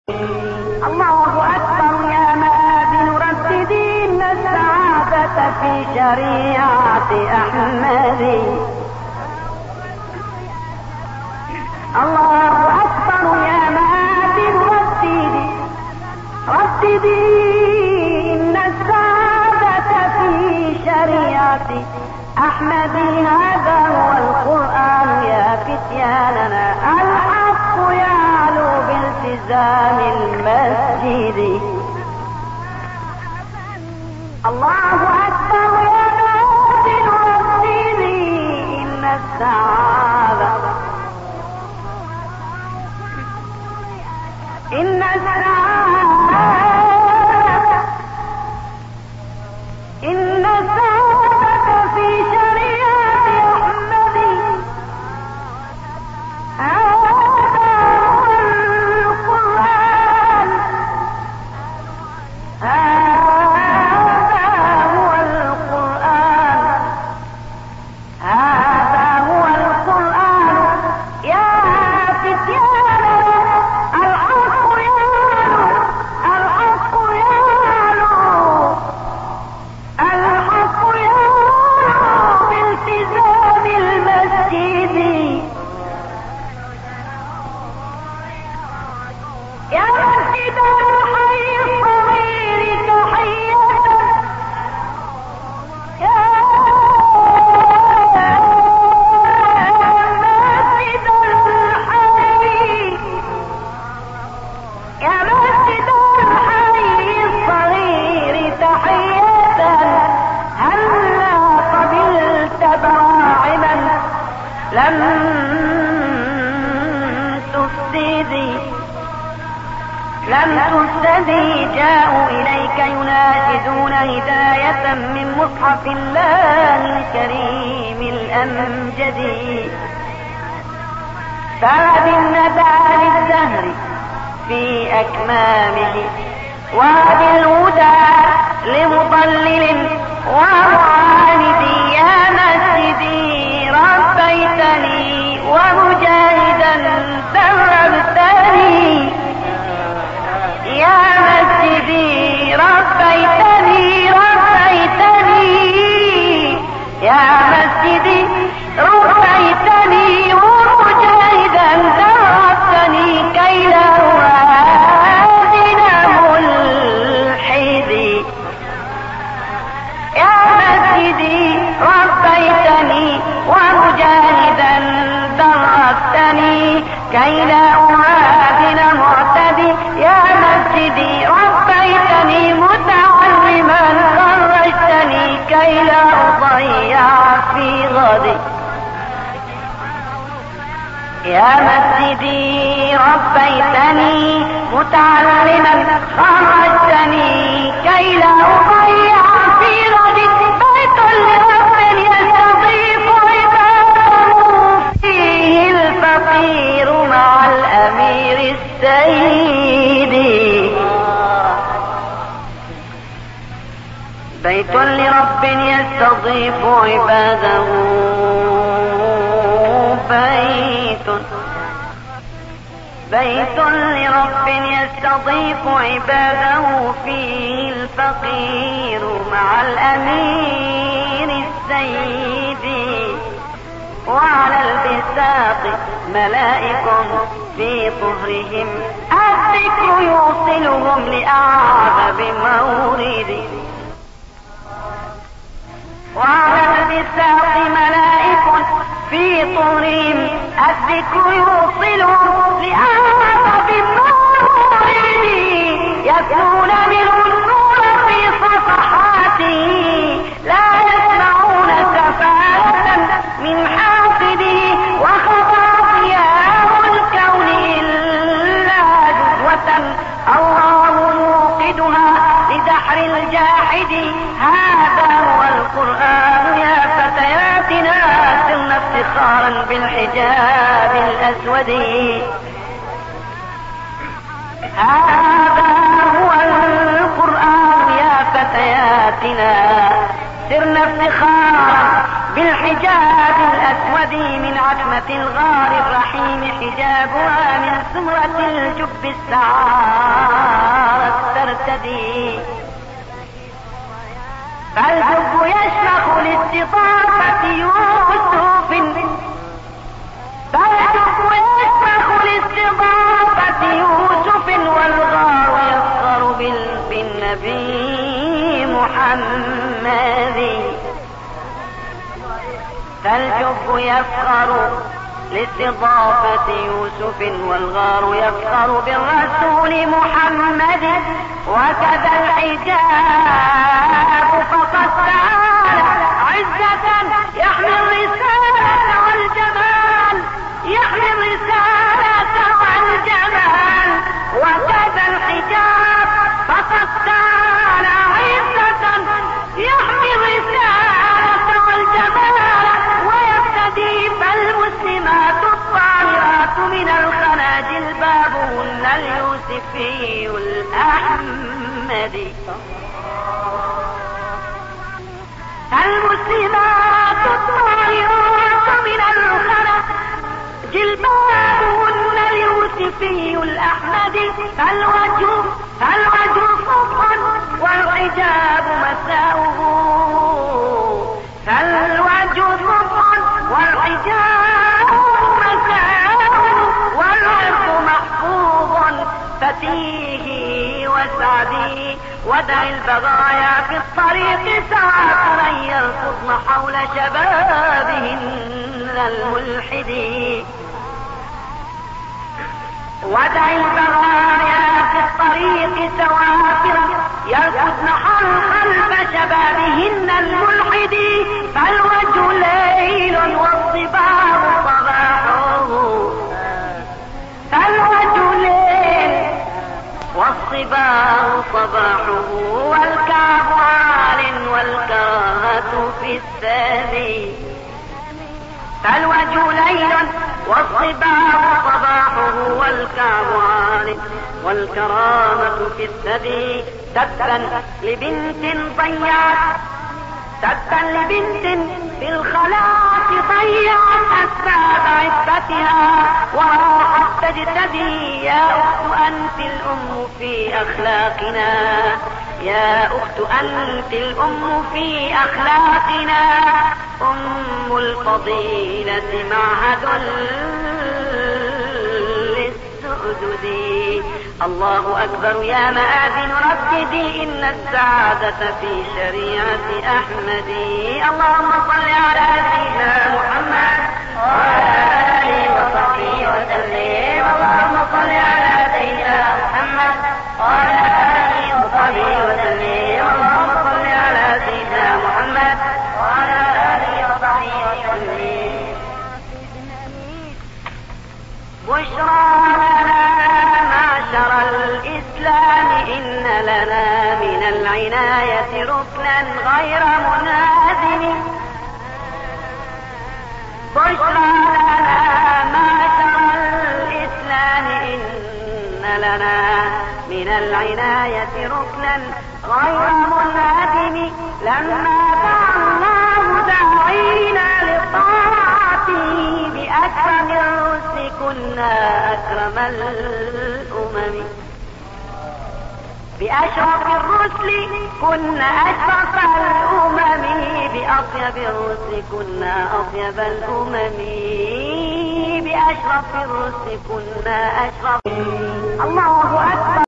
الله أكبر يا مآذن رددين السعادة في شريعة أحمد. الله أكبر يا مآذن رددين السعادة في شريعة أحمد. هذا هو القرآن يا فتياننا، الحق يعلو بالتزام المسجد. الله أكبر يا مآذن رددين السعادة في شريعة أحمد. هذا هو القرآن، هذا هو القرآن يا فتياننا، الحق يعلو بالتزام المسجد. يا مسجد الحي الصغير تحية، يا مسجد الحي الصغير تحية، هلا قبلت براعما لم تفسدي. جاءوا إليك يناشدون هداية من مصحف الله الكريم الأمجد. بعد الندى للدهر في أكمامه، وعد الهدى لمضلل ومعاند. يا مسجدي ربيتني ومجاهدا دربتني، يا مسجدي ربيتني يا مسجدي ربيتني ومجاهدا دربتني كي لا أوازن ملحدي. يا مسجدي ربيتني ومجاهدا دربتني كي لا أوازن معتدي. يا مسجدي ربيتني متعلما خرجتني كي لا أضيع في غدي. يا مسجدي ربيتني متعلما خرجتني كي لا أضيع في غدي. بيت لرب يستضيف عباده، فيه الفقير مع الأمير السيد. بيت لرب يستضيف عباده، بيت لرب يستضيف عباده، فيه الفقير مع الأمير السيد. وعلى البساط ملائك في طهرهم، الذكر يوصلهم لأعذب مورد. وعلى البساط ملائك في طهرهم، الذكر يوصلهم لأعذب مورد. يتلون منه النور في صفحاته، لا يسمعون كفالة من حافظه. وخطاياه الكون إلا جزوة، الله موقدها لدحر الجاحد. هذا هو القرآن يا فتياتنا، سرن افتخارا بالحجاب الأسود. هذا هو القرآن يا فتياتنا، سرن افتخارا بالحجاب الأسود من عتمة الغار الرحيم حجابها من سمرة الجب السعارة ترتدي فالجب يشرخ لاستضافة يوسف والغار يفخر بالنبي محمد فالجب يفخر لاستضافة يوسف والغار يفخر بالرسول محمد وكذا الحجاب فقد تعالى عزة يحمي الرسالة والجمال يحمي الرسالة والجمال وكذا الحجاب فقد تعالى عزة يحمي الرسالة والجمال ويبتدي فالمسلمات الطاهرات من الخناجل بابهن اليوسفي الأحمدي المسلمات الطاهرات من الخناجل بابهن اليوسفي الأحمدي فالوجه صبح والحجاب مساؤه فالوجه صبح والحجاب مساؤه والعرض محفوظ فتيه وسعدي ودع البغايا في الطريق ساعات من يركضن حول شبابهن الملحد ودع البغايا في الطريق سوافر يركضن خلف شبابهن الملحد فالوجه ليل والصباح صباحه فالوجه ليل والصباح صباحه والكعب عال والكراهة في الثاني فالوجه ليل والصباح صباحه والكعب عال والكرامة في الثدي تبا لبنت ضيعت تبا لبنت في الخلاق ضيعت أسباب عفتها وراحت تجتدي يا أخت أنت الأم في أخلاقنا يا أخت أنت الأم في أخلاقنا أم الفضيلة معهد للسؤدد الله أكبر يا مآذن رددي إن السعادة في شريعة أحمد اللهم صل على سيدنا محمد وعلى آله وصحبه وسلم اللهم صل على سيدنا محمد وعلى آله وصحبه وسلم اللهم صل على سيدنا محمد وعلى آله وصحبه وسلم بشرى لنا معشر الإسلام إن لنا من العناية ركنا غير منهدم بشرى لنا معشر الإسلام إن لنا من العناية ركنا غير منهدم لما دعاه داعينا لطاعته بأكرم الرسل كنا أكرم الأمم بأشرف الرسل كنا أشرف الأمم بأطيب الرسل كنا أطيب الأمم بأشرف الرسل كنا أشرف الله أكبر